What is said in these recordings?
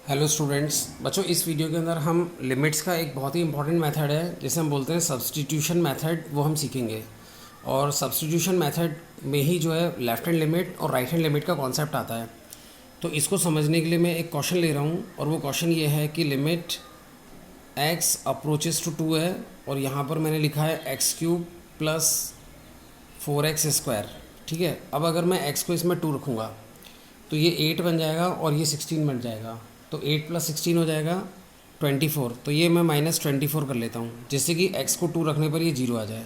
Hello students. बच्चों, इस video के अंदर हम लिमिट्स का एक बहुत ही इंपॉर्टेंट मेथड है जिसे हम बोलते हैं सब्स्टिट्यूशन मेथड, वो हम सीखेंगे। और सब्स्टिट्यूशन मेथड में ही जो है लेफ़्ट हैंड लिमिट और राइट हैंड लिमिट का कॉन्सेप्ट आता है। तो इसको समझने के लिए मैं एक क्वेश्चन ले रहा हूँ और वो क्वेश्चन ये है कि लिमिट x अप्रोचेस टू 2 है और यहाँ पर मैंने लिखा है x³ प्लस 4x²। ठीक है, अब अगर मैं x को इसमें 2 रखूँगा तो ये 8 बन जाएगा और ये 16 बन जाएगा। तो 8 प्लस 16 हो जाएगा 24। तो ये मैं -24 कर लेता हूँ जिससे कि x को 2 रखने पर ये 0 आ जाए।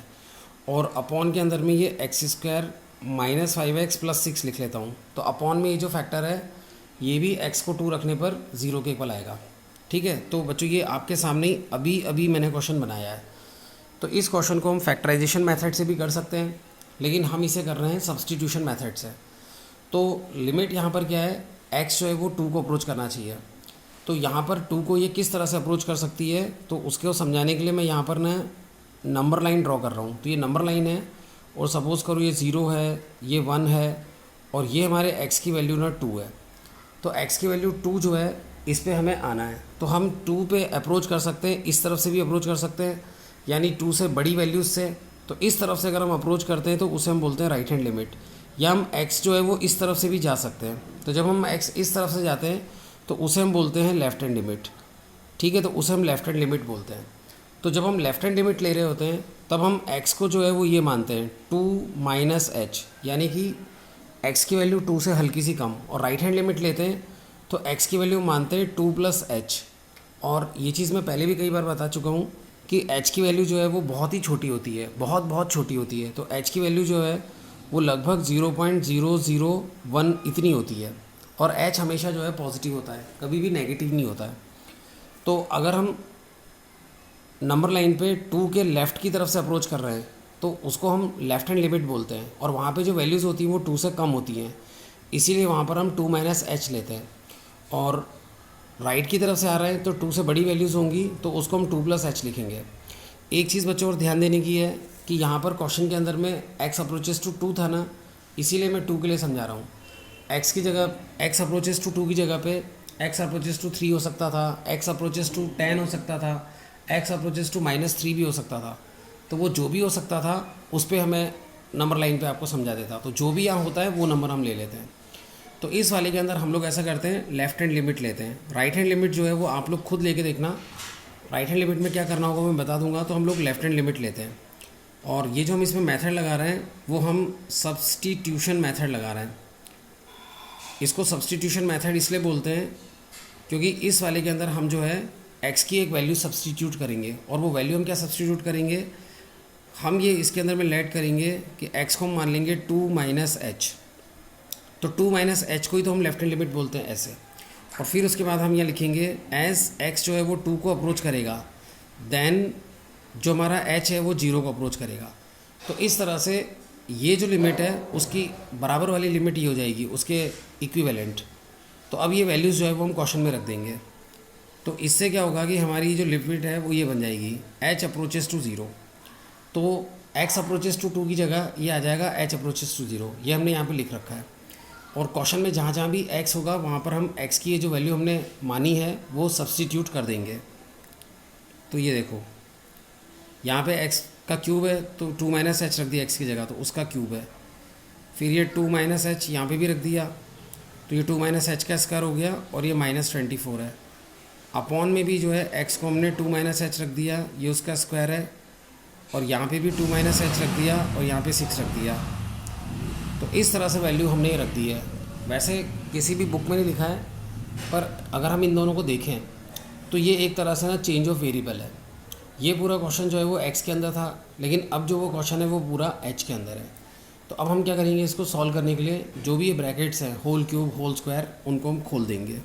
और अपॉन के अंदर में ये x² माइनस 5x प्लस 6 लिख लेता हूँ। तो अपॉन में ये जो फैक्टर है ये भी x को 2 रखने पर 0 के इक्वल आएगा। ठीक है, तो बच्चों ये आपके सामने ही अभी अभी मैंने क्वेश्चन बनाया है। तो इस क्वेश्चन को हम फैक्टराइजेशन मेथड से भी कर सकते हैं, लेकिन हम इसे कर रहे हैं सब्स्टिट्यूशन मेथड से। तो लिमिट यहाँ पर क्या है, x जो है वो 2 को अप्रोच करना चाहिए। तो यहाँ पर 2 को ये किस तरह से अप्रोच कर सकती है, तो उसको समझाने के लिए मैं यहाँ पर ना नंबर लाइन ड्रॉ कर रहा हूँ। तो ये नंबर लाइन है और सपोज़ करो ये 0 है, ये 1 है और ये हमारे x की वैल्यू ना 2 है। तो x की वैल्यू 2 जो है इस पे हमें आना है। तो हम 2 पे अप्रोच कर सकते हैं, इस तरफ से भी अप्रोच कर सकते हैं, यानी 2 से बड़ी वैल्यूज़ से। तो इस तरफ से अगर हम अप्रोच करते हैं तो उसे हम बोलते हैं राइट हैंड लिमिट। या हम x जो है वो इस तरफ से भी जा सकते हैं। तो जब हम x इस तरफ से जाते हैं तो उसे हम बोलते हैं लेफ़्ट हैंड लिमिट। ठीक है, तो उसे हम लेफ़्ट हैंड लिमिट बोलते हैं। तो जब हम लेफ़्ट हैंड लिमिट ले रहे होते हैं तब हम x को जो है वो ये मानते हैं 2 - h, यानी कि x की वैल्यू 2 से हल्की सी कम। और राइट हैंड लिमिट लेते हैं तो x की वैल्यू मानते हैं 2 + h। और ये चीज़ मैं पहले भी कई बार बता चुका हूँ कि h की वैल्यू जो है वो बहुत ही छोटी होती है, बहुत बहुत छोटी होती है। तो h की वैल्यू जो है वो लगभग 0.001 इतनी होती है। और h हमेशा जो है पॉजिटिव होता है, कभी भी नेगेटिव नहीं होता है। तो अगर हम नंबर लाइन पे 2 के लेफ़्ट की तरफ से अप्रोच कर रहे हैं तो उसको हम लेफ़्ट हैंड लिमिट बोलते हैं। और वहाँ पे जो वैल्यूज़ होती हैं वो 2 से कम होती हैं, इसीलिए वहाँ पर हम 2 - h लेते हैं। और राइट की तरफ से आ रहे हैं तो 2 से बड़ी वैल्यूज़ होंगी तो उसको हम 2 + h लिखेंगे। एक चीज़ बच्चों और ध्यान देने की है कि यहाँ पर क्वेश्चन के अंदर में x अप्रोचेस टू 2 था ना, इसीलिए मैं 2 के लिए समझा रहा हूँ। x की जगह x अप्रोचेस टू 2 की जगह पे x अप्रोचेस टू 3 हो सकता था, x अप्रोचेस टू 10 हो सकता था, x अप्रोचेस टू -3 भी हो सकता था। तो वो जो भी हो सकता था उस पर हमें नंबर लाइन पे आपको समझा देता। तो जो भी यहाँ होता है वो नंबर हम ले लेते हैं। तो इस वाले के अंदर हम लोग ऐसा करते हैं, लेफ़्ट हैंड लिमिट लेते हैं। राइट हैंड लिमिट जो है वो आप लोग खुद लेके देखना। राइट हैंड लिमिट में क्या करना होगा मैं बता दूंगा। तो हम लोग लेफ़्ट हैंड लिमिट लेते हैं और ये जो हम इसमें मेथड लगा रहे हैं वो हम सब्स्टिट्यूशन मेथड लगा रहे हैं। इसको सब्स्टिट्यूशन मेथड इसलिए बोलते हैं क्योंकि इस वाले के अंदर हम जो है x की एक वैल्यू सब्स्टिट्यूट करेंगे। और वो वैल्यू हम क्या सब्स्टिट्यूट करेंगे, हम ये इसके अंदर में लेट करेंगे कि x को हम मान लेंगे 2 - h। तो 2 - h को ही तो हम लेफ्ट हैंड लिमिट बोलते हैं ऐसे। और फिर उसके बाद हम यहाँ लिखेंगे एज x जो है वो 2 को अप्रोच करेगा, देन जो हमारा h है वो 0 को अप्रोच करेगा। तो इस तरह से ये जो लिमिट है उसकी बराबर वाली लिमिट ये हो जाएगी, उसके इक्विवेलेंट। तो अब ये वैल्यूज़ जो है वो हम क्वेश्चन में रख देंगे। तो इससे क्या होगा कि हमारी जो लिमिट है वो ये बन जाएगी h अप्रोचेस टू 0। तो x अप्रोचेस टू 2 की जगह ये आ जाएगा h अप्रोचेस टू 0। ये हमने यहाँ पे लिख रखा है। और क्वेश्चन में जहाँ जहाँ भी x होगा वहाँ पर हम x की ये जो वैल्यू हमने मानी है वो सब्स्टिट्यूट कर देंगे। तो ये देखो यहाँ पे x का क्यूब है तो 2 - h रख दिया x की जगह, तो उसका क्यूब है। फिर ये 2 - h यहाँ पे भी रख दिया तो ये 2 - h का स्क्वायर हो गया और ये -24 है। अपॉन में भी जो है x को हमने 2 - h रख दिया, ये उसका स्क्वायर है। और यहाँ पे भी 2 - h रख दिया और यहाँ पे 6 रख दिया। तो इस तरह से वैल्यू हमने ये रख दी है। वैसे किसी भी बुक में नहीं लिखा है, पर अगर हम इन दोनों को देखें तो ये एक तरह से ना चेंज ऑफ वेरिएबल है। ये पूरा क्वेश्चन जो है वो x के अंदर था, लेकिन अब जो वो क्वेश्चन है वो पूरा h के अंदर है। तो अब हम क्या करेंगे, इसको सॉल्व करने के लिए जो भी ये ब्रैकेट्स हैं, होल क्यूब, होल स्क्वायर, उनको हम खोल देंगे।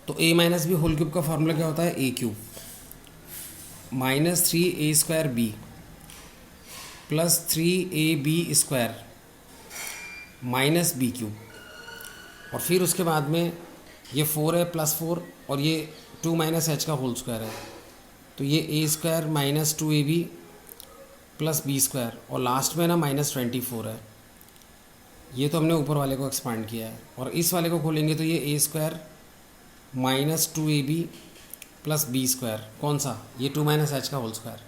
तो a - b होल क्यूब का फार्मूला क्या होता है, a³ -3a² + 3ab² -b³ और फिर उसके बाद में ये 4 है +4 और ये 2 - h का होल स्क्वायर है। तो ये a² - 2ab + b² और लास्ट में ना -24 है। ये तो हमने ऊपर वाले को एक्सपांड किया है, और इस वाले को खोलेंगे तो ये A square minus 2ab plus B square, कौन सा, ये 2 माइनस एच का होल स्क्वायर।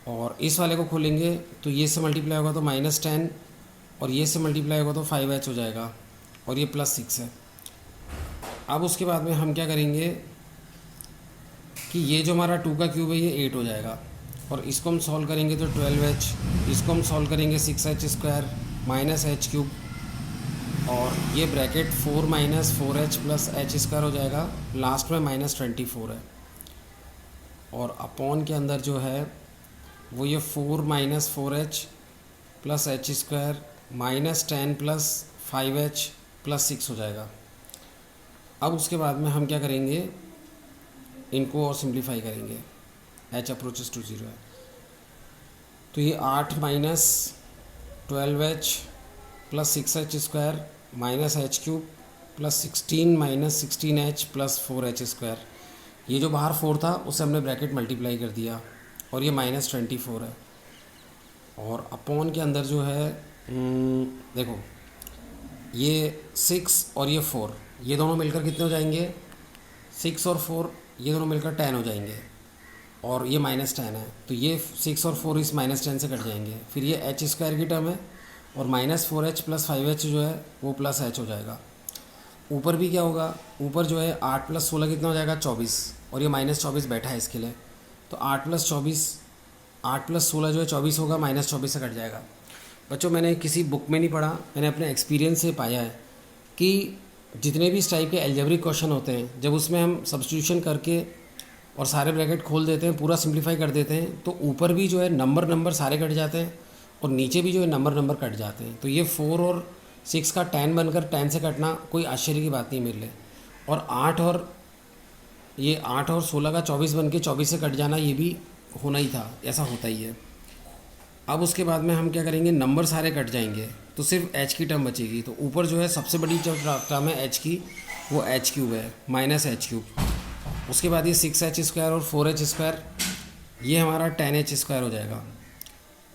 और इस वाले को खोलेंगे तो ये से मल्टीप्लाई होगा तो -10, और ये से मल्टीप्लाई होगा तो 5h हो जाएगा, और ये +6 है। अब उसके बाद में हम क्या करेंगे कि ये जो हमारा 2 का क्यूब है ये 8 हो जाएगा, और इसको हम सॉल्व करेंगे तो 12h, इसको हम सॉल्व करेंगे 6h square minus H cube, और ये bracket 4 minus 4h plus H square हो जाएगा, लास्ट में -24 है। और अपॉन के अंदर जो है वो ये 4 minus 4h plus H square -10 plus 5h plus 6 हो जाएगा। अब उसके बाद में हम क्या करेंगे, इनको और सिंप्लीफाई करेंगे, h अप्रोचेस टू 0 है, तो ये 8 minus 12h plus 6h square minus H cube plus 16 minus 16h plus 4h square, ये जो बाहर 4 था उससे हमने ब्रैकेट मल्टीप्लाई कर दिया, और ये -24 है। और अपॉन के अंदर जो है देखो ये 6 और ये 4, ये दोनों मिलकर कितने हो जाएंगे, 6 और 4 ये दोनों मिलकर 10 हो जाएंगे, और ये -10 है, तो ये 6 और 4 इस -10 से कट जाएंगे। फिर ये एच स्क्वायर की टर्म है, और -4h प्लस 5h जो है वो प्लस h हो जाएगा। ऊपर भी क्या होगा, ऊपर जो है 8 प्लस 16 कितना हो जाएगा, 24, और ये -24 बैठा है इसके लिए, तो 8 प्लस 16 जो है 24 होगा, -24 से कट जाएगा। बच्चों मैंने किसी बुक में नहीं पढ़ा, मैंने अपने एक्सपीरियंस से पाया है कि जितने भी इस टाइप के एल्जेब्रिक क्वेश्चन होते हैं, जब उसमें हम सब्स्टिट्यूशन करके और सारे ब्रैकेट खोल देते हैं, पूरा सिंप्लीफाई कर देते हैं, तो ऊपर भी जो है नंबर सारे कट जाते हैं, और नीचे भी जो है नंबर कट जाते हैं। तो ये 4 और 6 का 10 बनकर 10 से कटना कोई आश्चर्य की बात नहीं मेरे लिए, और 8 और 16 का 24 बन के 24 से कट जाना, ये भी होना ही था, ऐसा होता ही है। अब उसके बाद में हम क्या करेंगे, नंबर सारे कट जाएंगे, तो सिर्फ h की टर्म बचेगी। तो ऊपर जो है सबसे बड़ी जो टर्म है h की, वो h क्यूब है, माइनस एच क्यूब। उसके बाद ये 6h स्क्वायर और 4h स्क्वायर, ये हमारा 10h स्क्वायर हो जाएगा,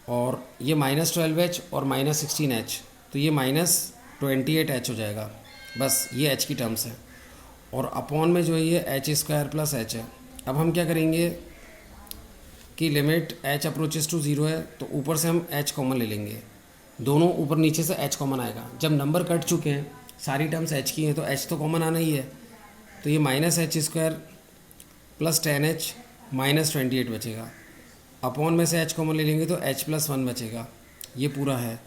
और ये -12h और -16h, तो ये -28h हो जाएगा। बस ये h की टर्म्स है, और अपॉन में जो है ये h स्क्वायर प्लस h है। अब हम क्या करेंगे कि लिमिट h अप्रोचेस टू 0 है, तो ऊपर से हम h कॉमन ले लेंगे, दोनों ऊपर नीचे से h कॉमन आएगा। जब नंबर कट चुके हैं, सारी टर्म्स h की हैं, तो h तो कॉमन आना ही है, तो ये -h स्क्वायर प्लस 10h -28 बचेगा। अपॉन में से h कॉमन ले लेंगे तो h प्लस 1 बचेगा, ये पूरा है।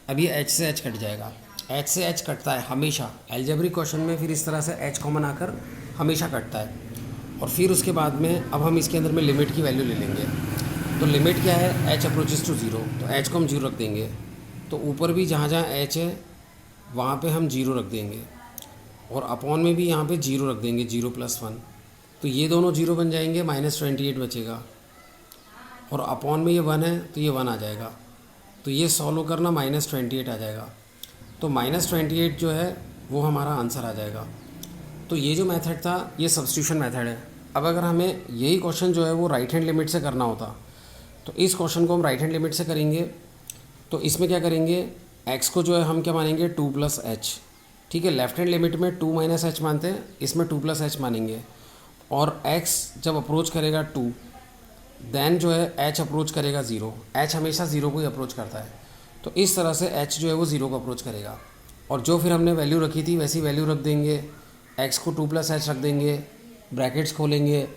अब ये h से h कट जाएगा, h से h कटता है हमेशा एल्जेब्रिक क्वेश्चन में, फिर इस तरह से h कॉमन आकर हमेशा कटता है। और फिर उसके बाद में अब हम इसके अंदर में लिमिट की वैल्यू ले लेंगे, तो लिमिट क्या है, h अप्रोचेस टू 0, तो h को हम 0 रख देंगे, तो ऊपर भी जहाँ जहाँ h है वहाँ पे हम 0 रख देंगे, और अपॉन में भी यहाँ पे 0 रख देंगे, 0 प्लस 1, तो ये दोनों 0 बन जाएंगे, -28 बचेगा, और अपॉन में ये 1 है तो ये 1 आ जाएगा, तो ये सॉल्व करना -28 आ जाएगा, तो -28 जो है वो हमारा आंसर आ जाएगा। तो ये जो मेथड था ये सब्स्टिट्यूशन मेथड है। अब अगर हमें यही क्वेश्चन जो है वो राइट हैंड लिमिट से करना होता, तो इस क्वेश्चन को हम राइट हैंड लिमिट से करेंगे। तो इसमें क्या करेंगे, x को जो है हम क्या मानेंगे 2 प्लस एच, ठीक है। लेफ्ट हैंड लिमिट में 2 माइनस एच मानते हैं, इसमें 2 प्लस एच मानेंगे, और x जब अप्रोच करेगा 2, देन जो है h अप्रोच करेगा 0, h हमेशा 0 को ही अप्रोच करता है, तो इस तरह से h जो है वो 0 को अप्रोच करेगा, और जो फिर हमने वैल्यू रखी थी वैसी वैल्यू रख देंगे, x को 2 प्लस एच रख देंगे, ब्रैकेट्स खोलेंगे,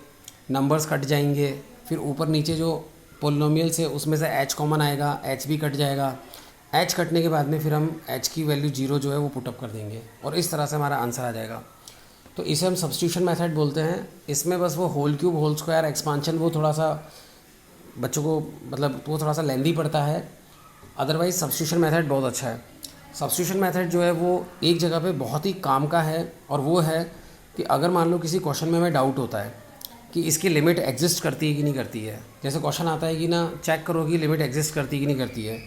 नंबर्स कट जाएंगे, फिर ऊपर नीचे जो पोलिनोमियल्स है उसमें से h कॉमन आएगा, h भी कट जाएगा, h कटने के बाद में फिर हम h की वैल्यू 0 जो है वो पुटअप कर देंगे, और इस तरह से हमारा आंसर आ जाएगा। तो इसे हम सब्स्टिट्यूशन मेथड बोलते हैं। इसमें बस वो whole cube, whole square, expansion वो थोड़ा सा बच्चों को मतलब वो थोड़ा सा लेंदी पड़ता है, अदरवाइज़ सब्स्टिट्यूशन मेथड बहुत अच्छा है। सब्स्टिट्यूशन मेथड जो है वो एक जगह पे बहुत ही काम का है, और वो है कि अगर मान लो किसी क्वेश्चन में हमें डाउट होता है कि इसकी लिमिट एग्जिस्ट करती है कि नहीं करती है, जैसे क्वेश्चन आता है कि ना चेक करो कि लिमिट एग्जिस्ट करती है कि नहीं करती है,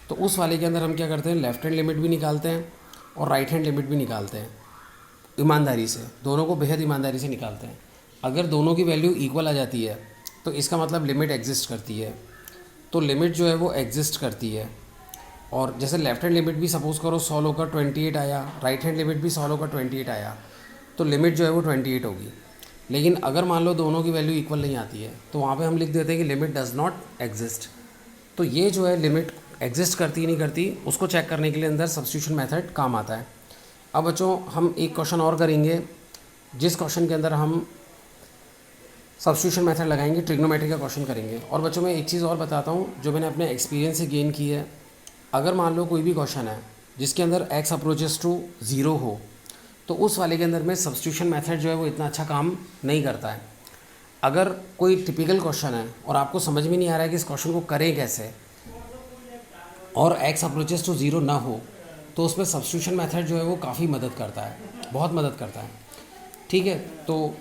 तो उस वाले के अंदर हम क्या करते हैं, लेफ्ट हैंड लिमिट भी निकालते हैं और राइट हैंड लिमिट भी निकालते हैं, ईमानदारी से, दोनों को बेहद ईमानदारी से निकालते हैं। अगर दोनों की वैल्यू इक्वल आ जाती है तो इसका मतलब लिमिट एग्जिस्ट करती है, तो लिमिट जो है वो एग्जिस्ट करती है। और जैसे लेफ्ट हैंड लिमिट भी सपोज़ करो सॉल्व होकर 28 आया, राइट हैंड लिमिट भी सॉल्व होकर 28 आया, तो लिमिट जो है वो 28 होगी। लेकिन अगर मान लो दोनों की वैल्यू इक्वल नहीं आती है तो वहाँ पे हम लिख देते हैं कि लिमिट डज़ नॉट एग्जिस्ट। तो ये जो है लिमिट एग्जिस्ट करती नहीं करती उसको चेक करने के लिए अंदर सब्स्टिट्यूशन मेथड काम आता है। अब बच्चों हम एक क्वेश्चन और करेंगे जिस क्वेश्चन के अंदर हम सब्स्टिट्यूशन मेथड लगाएंगे, ट्रिग्नोमेट्री का क्वेश्चन करेंगे। और बच्चों मैं एक चीज़ और बताता हूँ जो मैंने अपने एक्सपीरियंस से गेन की है। अगर मान लो कोई भी क्वेश्चन है जिसके अंदर x अप्रोचेस टू 0 हो तो उस वाले के अंदर में सब्स्टिट्यूशन मेथड जो है वो इतना अच्छा काम नहीं करता है। अगर कोई टिपिकल क्वेश्चन है और आपको समझ में नहीं आ रहा है कि इस क्वेश्चन को करें कैसे और x अप्रोचेस टू 0 ना हो तो उसमें सब्स्टिट्यूशन मेथड जो है वो काफ़ी मदद करता है, बहुत मदद करता है। ठीक है, तो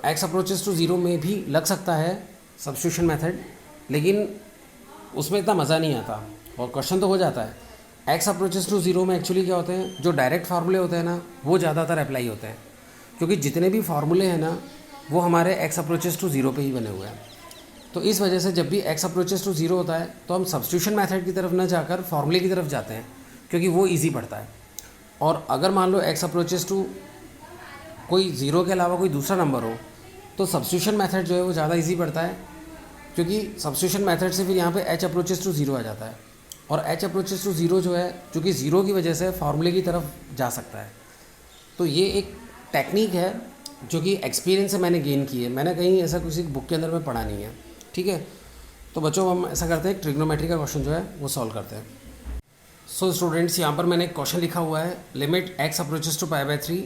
x अप्रोचेस टू 0 में भी लग सकता है सब्स्टिट्यूशन मेथड, लेकिन उसमें इतना मज़ा नहीं आता और क्वेश्चन तो हो जाता है। x अप्रोचेस टू 0 में एक्चुअली क्या होते हैं, जो डायरेक्ट फार्मूले होते हैं ना वो ज़्यादातर अप्लाई होते हैं, क्योंकि जितने भी फार्मूले हैं ना वो हमारे x अप्रोचेस टू 0 पे ही बने हुए हैं। तो इस वजह से जब भी x अप्रोचेस टू 0 होता है तो हम सब्स्टिट्यूशन मेथड की तरफ न जाकर फार्मूले की तरफ जाते हैं, क्योंकि वो ईजी पड़ता है। और अगर मान लो x अप्रोचेस टू कोई 0 के अलावा कोई दूसरा नंबर हो तो सब्स्टिट्यूशन मेथड जो है वो ज़्यादा ईजी पड़ता है, क्योंकि सब्स्टिट्यूशन मेथड से फिर यहाँ पे h अप्रोचेस टू 0 आ जाता है। और h अप्रोचेस टू 0 जो है चूँकि 0 की वजह से फार्मूले की तरफ जा सकता है। तो ये एक टेक्निक है जो कि एक्सपीरियंस से मैंने गेन की है, मैंने कहीं ऐसा किसी बुक के अंदर में पढ़ा नहीं है। ठीक है, तो बच्चों हम ऐसा करते हैं, ट्रिग्नोमेट्री का क्वेश्चन जो है वो सॉल्व करते हैं। सो स्टूडेंट्स, यहाँ पर मैंने एक क्वेश्चन लिखा हुआ है, लिमिट x अप्रोचेस टू π/3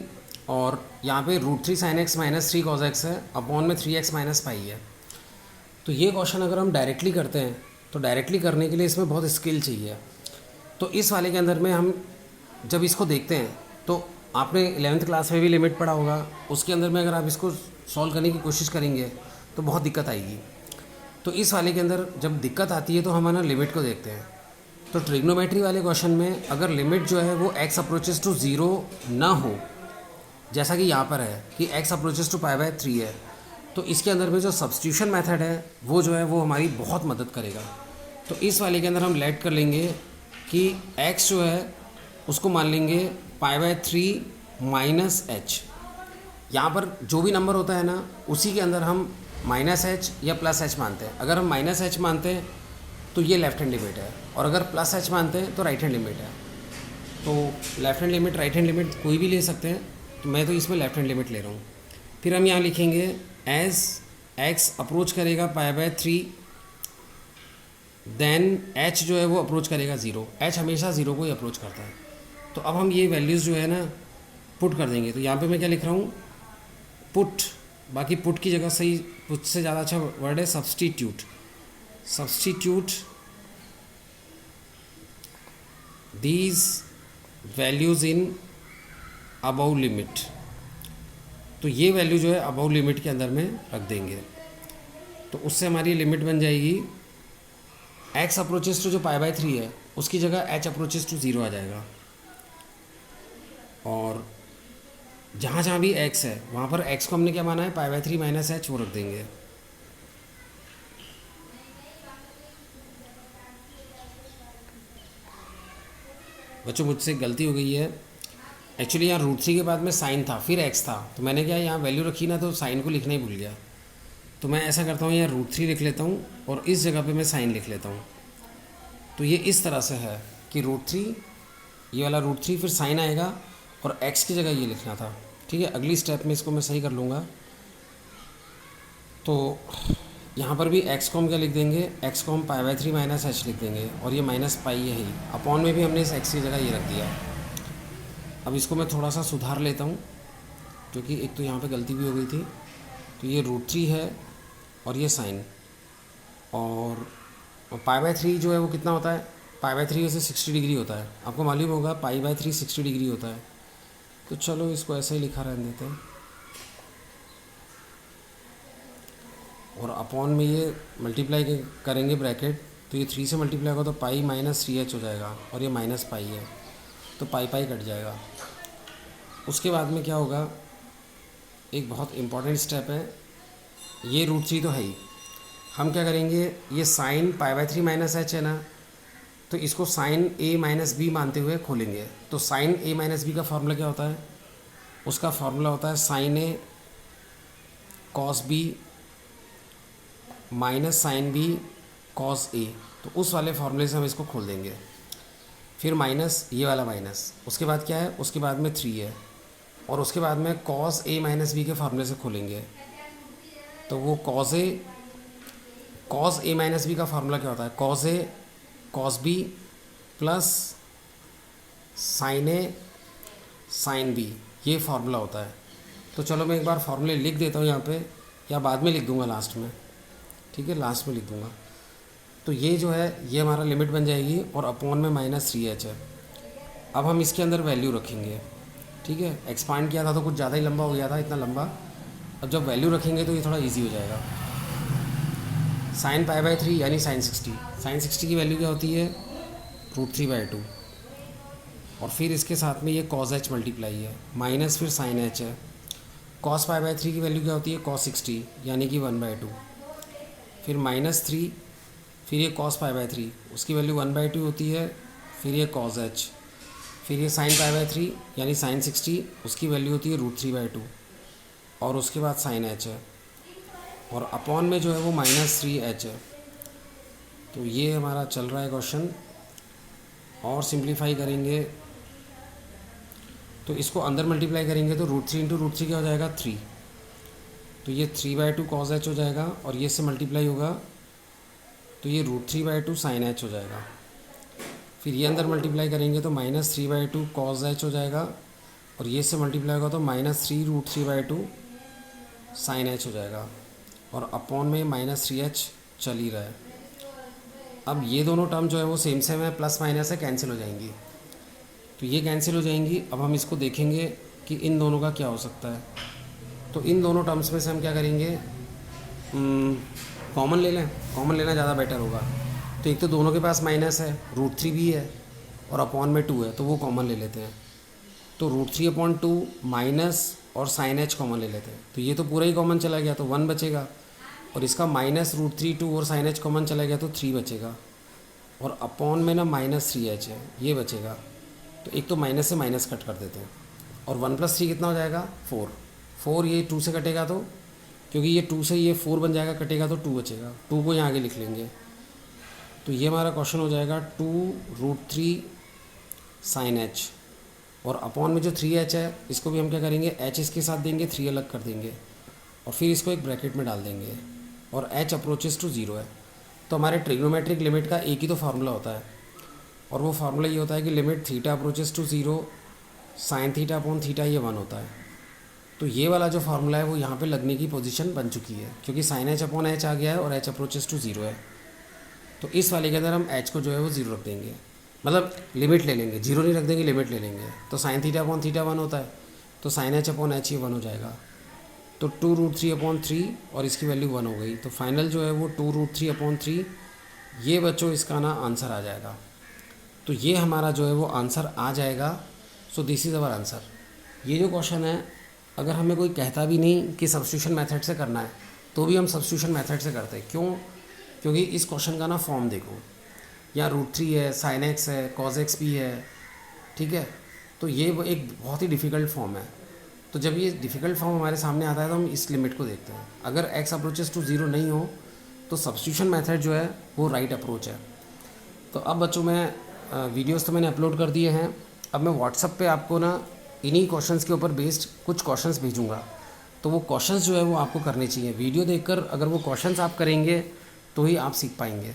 और यहाँ पे √3 sin x minus 3 cos x है, अपॉन में 3x माइनस पाई है। तो ये क्वेश्चन अगर हम डायरेक्टली करते हैं तो डायरेक्टली करने के लिए इसमें बहुत स्किल चाहिए। तो इस वाले के अंदर में हम जब इसको देखते हैं तो आपने 11th क्लास में भी लिमिट पढ़ा होगा, उसके अंदर में अगर आप इसको सॉल्व करने की कोशिश करेंगे तो बहुत दिक्कत आएगी। तो इस वाले के अंदर जब दिक्कत आती है तो हम है ना लिमिट को देखते हैं। तो ट्रिग्नोमेट्री वाले क्वेश्चन में अगर लिमिट जो है वो x अप्रोचेस टू 0 ना हो, जैसा कि यहाँ पर है कि x अप्रोचेस टू π/3 है, तो इसके अंदर में जो सब्स्टिट्यूशन मेथड है वो जो है वो हमारी बहुत मदद करेगा। तो इस वाले के अंदर हम लेट कर लेंगे कि x जो है उसको मान लेंगे π/3 माइनस h। यहाँ पर जो भी नंबर होता है ना उसी के अंदर हम माइनस h या प्लस h मानते हैं। अगर हम माइनस h मानते हैं तो ये लेफ्ट हैंड लिमिट है, और अगर प्लस h मानते हैं तो राइट हैंड लिमिट है। तो left hand limit right hand limit कोई भी ले सकते हैं, तो मैं तो इसमें लेफ्ट हैंड लिमिट ले रहा हूँ। फिर हम यहाँ लिखेंगे एज x अप्रोच करेगा π/3 देन h जो है वो अप्रोच करेगा 0। h हमेशा 0 को ही अप्रोच करता है। तो अब हम ये वैल्यूज़ जो है ना पुट कर देंगे। तो यहाँ पे मैं क्या लिख रहा हूँ, पुट, बाकी पुट की जगह सही, पुट से ज़्यादा अच्छा वर्ड है substitute. Substitute these values in above limit. तो ये वैल्यू जो है अबव लिमिट के अंदर में रख देंगे, तो उससे हमारी लिमिट बन जाएगी x अप्रोचेस टू जो π/3 है उसकी जगह h अप्रोचेस टू 0 आ जाएगा, और जहाँ जहाँ भी x है वहाँ पर x को हमने क्या माना है π/3 माइनस h, वो रख देंगे। बच्चों मुझसे गलती हो गई है, एक्चुअली यहाँ √3 के बाद में साइन था फिर x था, तो मैंने क्या यहाँ वैल्यू रखी ना तो साइन को लिखना ही भूल गया। तो मैं ऐसा करता हूँ यहाँ √3 लिख लेता हूँ और इस जगह पे मैं साइन लिख लेता हूँ। तो ये इस तरह से है कि √3, ये वाला √3 फिर साइन आएगा और x की जगह ये लिखना था। ठीक है, अगली स्टेप में इसको मैं सही कर लूँगा। तो यहाँ पर भी x को हम क्या लिख देंगे, x को हम π/3 माइनस h लिख देंगे, और ये माइनस पाई है ही, अपॉन में भी हमने इस x की जगह ये रख दिया। अब इसको मैं थोड़ा सा सुधार लेता हूँ क्योंकि एक तो यहाँ पे गलती भी हो गई थी। तो ये √3 है और ये साइन, और π/3 जो है वो कितना होता है, π/3 वैसे 60 डिग्री होता है, आपको मालूम होगा π/3 60 डिग्री होता है। तो चलो इसको ऐसे ही लिखा रहने देते हैं, और अपॉन में ये मल्टीप्लाई करेंगे ब्रैकेट, तो ये 3 से मल्टीप्लाई होगा तो पाई माइनस 3h हो जाएगा, और ये माइनस पाई है तो पाई पाई कट जाएगा। उसके बाद में क्या होगा, एक बहुत इम्पॉर्टेंट स्टेप है, ये √3 तो है ही, हम क्या करेंगे, ये साइन π/3 माइनस h है ना, तो इसको साइन ए माइनस बी मानते हुए खोलेंगे। तो साइन ए माइनस बी का फार्मूला क्या होता है? उसका फार्मूला होता है sine A cos B minus sine B cos A. तो उस वाले फार्मूले से हम इसको खोल देंगे। फिर माइनस, ये वाला माइनस, उसके बाद क्या है? उसके बाद में 3 है, और उसके बाद में कॉस ए माइनस बी के फार्मूले से खोलेंगे। तो वो कॉस ए माइनस बी का फार्मूला क्या होता है? Cos A cos B plus sign A sine B, ये फार्मूला होता है। तो चलो मैं एक बार फार्मूले लिख देता हूँ यहाँ पे, या बाद में लिख दूँगा लास्ट में, ठीक है, लास्ट में लिख दूँगा। तो ये जो है ये हमारा लिमिट बन जाएगी, और अपॉन में -3h है। अब हम इसके अंदर वैल्यू रखेंगे, ठीक है। एक्सपांड किया था तो कुछ ज़्यादा ही लंबा हो गया था, इतना लंबा। अब जब वैल्यू रखेंगे तो ये थोड़ा इजी हो जाएगा। साइन π/3 यानी साइन 60 की वैल्यू क्या होती है? √3/2, और फिर इसके साथ में ये cos h मल्टीप्लाई है, माइनस फिर साइन h है। cos π/3 की वैल्यू क्या होती है? cos 60 यानी कि 1/2, फिर -3, फिर ये cos π/3 उसकी वैल्यू 1/2 होती है, फिर ये cos h, फिर ये साइन π/3 यानी साइन 60 उसकी वैल्यू होती है √3/2, और उसके बाद साइन h है, और अपॉन में जो है वो -3h है। तो ये हमारा चल रहा है क्वेश्चन। और सिंप्लीफाई करेंगे तो इसको अंदर मल्टीप्लाई करेंगे तो √3 × √3 क्या हो जाएगा? 3। तो ये 3/2 cos h हो जाएगा, और ये से मल्टीप्लाई होगा तो ये √3/2 साइन h हो जाएगा। फिर ये अंदर मल्टीप्लाई करेंगे तो -3/2 cos h हो जाएगा, और ये से मल्टीप्लाई होगा तो -3 √3/2 साइन h हो जाएगा, और अपॉन में -3h चल ही रहा है। अब ये दोनों टर्म जो है वो सेम सेम है, प्लस माइनस है, कैंसिल हो जाएंगी। तो ये कैंसिल हो जाएंगी। अब हम इसको देखेंगे कि इन दोनों का क्या हो सकता है। तो इन दोनों टर्म्स में से हम क्या करेंगे? कॉमन ले लें, कॉमन लेना ज़्यादा बेटर होगा। तो एक तो दोनों के पास माइनस है, √3 भी है, और अपॉन में 2 है, तो वो कॉमन ले लेते हैं। तो √3/2 माइनस और साइन h कॉमन ले लेते हैं। तो ये तो पूरा ही कॉमन चला गया, तो 1 बचेगा, और इसका -√3/2 और साइन h कॉमन चला गया तो 3 बचेगा, और अपॉन में ना -3h है, ये बचेगा। तो एक तो माइनस से माइनस कट कर देते हैं, और 1 + 3 कितना हो जाएगा? 4 ये 2 से कटेगा, तो क्योंकि ये 2 से ये 4 बन जाएगा, कटेगा तो 2 बचेगा, 2 को यहाँ आगे लिख लेंगे। तो ये हमारा क्वेश्चन हो जाएगा 2√3 साइन h, और अपॉन में जो 3h है इसको भी हम क्या करेंगे? h इसके साथ देंगे, 3 अलग कर देंगे, और फिर इसको एक ब्रैकेट में डाल देंगे, और h अप्रोचेस टू 0 है। तो हमारे ट्रिग्नोमेट्रिक लिमिट का एक ही तो फार्मूला होता है, और वो फार्मूला ये होता है कि limit theta approaches to 0 sine theta upon theta, ये 1 होता है। तो ये वाला जो फार्मूला है वो यहाँ पे लगने की पोजीशन बन चुकी है, क्योंकि साइन h अपॉन h आ गया है, और h अप्रोचेस टू 0 है। तो इस वाले के अंदर हम h को जो है वो 0 रख देंगे, मतलब लिमिट ले लेंगे, 0 नहीं रख देंगे, लिमिट ले लेंगे। तो साइन थीटा अपॉन थीटा 1 होता है, तो साइन h अपॉन h ये 1 हो जाएगा। तो 2√3/3, और इसकी वैल्यू 1 हो गई। तो फाइनल जो है वो 2√3/3, ये बच्चों इसका ना आंसर आ जाएगा। तो ये हमारा जो है वो आंसर आ जाएगा। So this is our answer. ये जो क्वेश्चन है, अगर हमें कोई कहता भी नहीं कि सब्स्टिट्यूशन मेथड से करना है, तो भी हम सब्स्टिट्यूशन मेथड से करते हैं। क्यों? क्योंकि इस क्वेश्चन का ना फॉर्म देखो, यहाँ √3 है, साइन x है, cos x भी है, ठीक है। तो ये एक बहुत ही डिफ़िकल्ट फॉर्म है। तो जब ये डिफ़िकल्ट फॉर्म हमारे सामने आता है तो हम इस लिमिट को देखते हैं। अगर x अप्रोचेस टू 0 नहीं हो तो सब्स्टिट्यूशन मेथड जो है वो राइट अप्रोच है। तो अब बच्चों मैं वीडियोस तो मैंने अपलोड कर दिए हैं। अब मैं व्हाट्सएप पे आपको ना इन्हीं क्वेश्चंस के ऊपर बेस्ड कुछ क्वेश्चंस भेजूँगा। तो वो क्वेश्चंस जो है वो आपको करने चाहिए। वीडियो देखकर अगर वो क्वेश्चंस आप करेंगे तो ही आप सीख पाएंगे।